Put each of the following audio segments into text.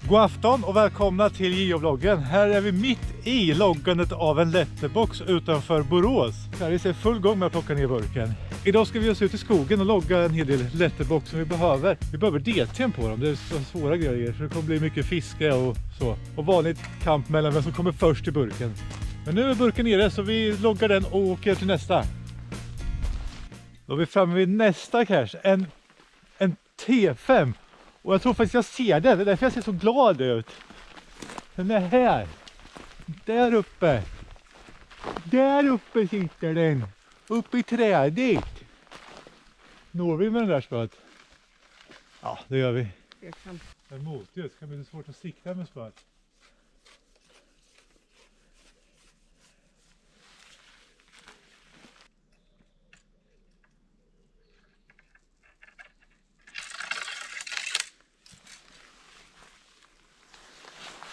God afton och välkomna till Geovloggen. Här är vi mitt i loggandet av en letterbox utanför Borås. Här är full gång med att plocka ner burken. Idag ska vi oss ut i skogen och logga en hel del letterbox som vi behöver. Vi behöver DT:n på dem, det är så svåra grejer så det kommer bli mycket fiske och så. Och vanligt kamp mellan vem som kommer först till burken. Men nu är burken nere så vi loggar den och åker till nästa. Då är vi framme vid nästa cache, en T5. Och jag tror faktiskt jag ser den, det är därför jag ser så glad ut. Den är här. Där uppe. Där uppe sitter den. Uppe i trädet. Når vi med den där spöet? Ja, det gör vi. En motljus kan bli svårt att sikta med spöet.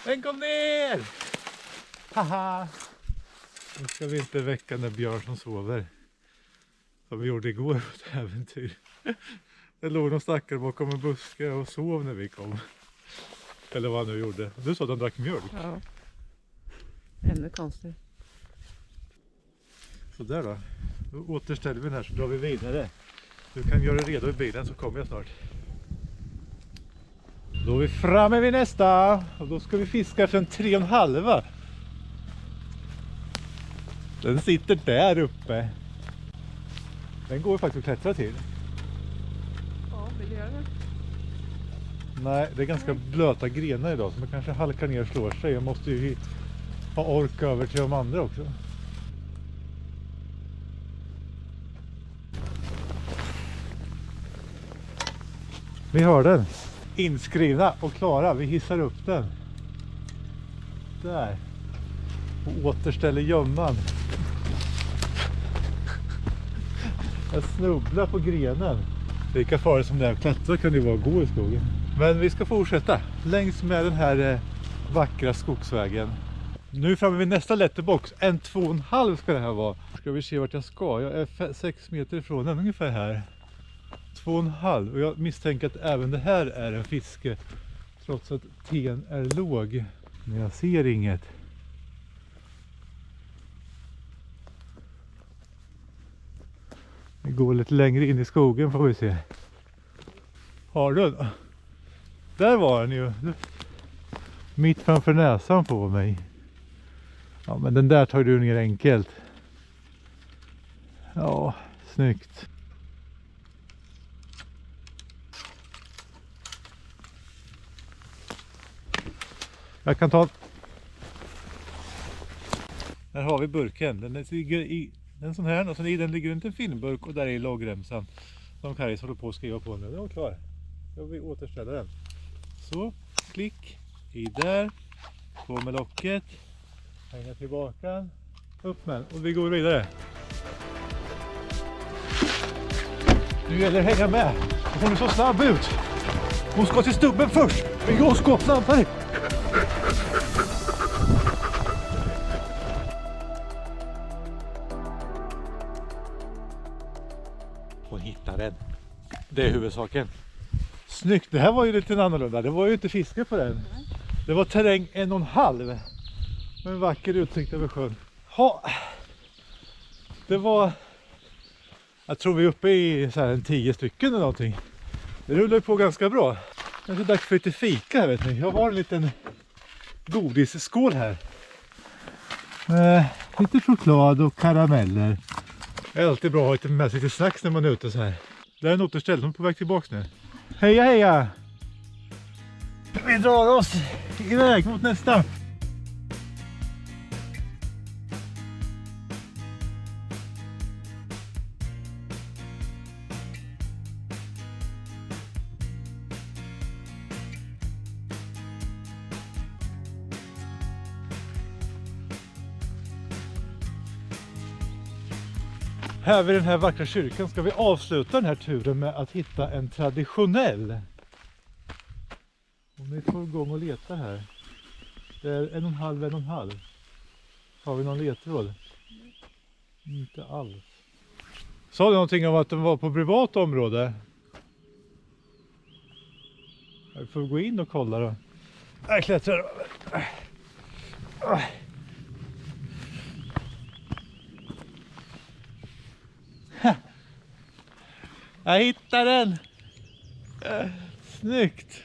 Den kom ner! Haha! Nu ska vi inte väcka när Björn som sover. Som vi gjorde igår på ett äventyr. Det låg någon stackare bakom en buske och sov när vi kom. Eller vad han nu gjorde. Du sa att han drack mjölk. Ja. Ännu konstigt. Så där då. Då återställer vi den här så drar vi vidare. Du kan göra redo i bilen så kommer jag snart. Då är vi framme vid nästa. Och då ska vi fiska efter en 3,5. Den sitter där uppe. Den går faktiskt att klättra till. Ja, vill du göra det? Nej, det är ganska blöta grenar idag så man kanske halkar ner och slår sig. Jag måste ju ha ork över till de andra också. Vi har den. Inskrivna och klara. Vi hissar upp den. Där. Och återställer gömman. Jag snubblar på grenen. Lika farligt som det här klättra kan det vara att gå i skogen. Men vi ska fortsätta längs med den här vackra skogsvägen. Nu är framme vid nästa letterbox. En 2,5 ska det här vara. Ska vi se vart jag ska. Jag är 6 meter ifrån den ungefär här. 2,5 och jag misstänker att även det här är en fiske trots att ten är låg. Men jag ser inget. Vi går lite längre in i skogen får vi se. Har du den? Där var den ju. Mitt framför näsan på mig. Ja men den där tar du ner enkelt. Ja, snyggt. Jag kan ta. Här har vi burken. Den ligger i en sån här och så i den ligger inte en filmburk och där är laggremsan. Som Karis håller på att skriva på nu. Den var klar. Då vi återställa den. Så, klick i där. På med locket. Hänga tillbaka. Upp med och vi går vidare. Nu gäller det att hänga med. Hon är så snabb ut. Hon ska till stubben först. Men jag ska snabbare. Hon hittar den. Det är huvudsaken. Snyggt. Det här var ju lite annorlunda. Det var ju inte fiske på den. Det var terräng 1,5. Med en vacker utsikt över sjön. Ha. Det var. Jag tror vi är uppe i så här en 10 stycken eller någonting. Det rullar på ganska bra. Det är så dags för lite fika här vet ni. Jag har en liten godisskål här. Lite choklad och karameller. Det är alltid bra att ha lite med sig till snacks när man är ute så här. Det är en återställ, de är på väg tillbaka nu. Heja heja! Vi drar oss iväg mot nästa. Här vid den här vackra kyrkan ska vi avsluta den här turen med att hitta en traditionell. Om ni får igång och leta här. Det är 1,5. Har vi någon ledtråd? Inte alls. Sa du någonting om att den var på privat område? Jag får gå in och kolla då. Jag klättrar över. Jag hittade den! Snyggt!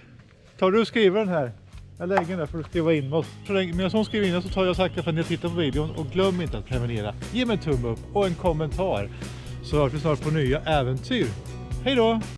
Tar du och skriver den här? Jag lägger den där för att skriva in oss. Medan hon skriver in oss så tar jag och tackar för att ni har tittat på videon. Och glöm inte att prenumerera. Ge mig en tumme upp och en kommentar. Så hörs vi snart på nya äventyr. Hej då!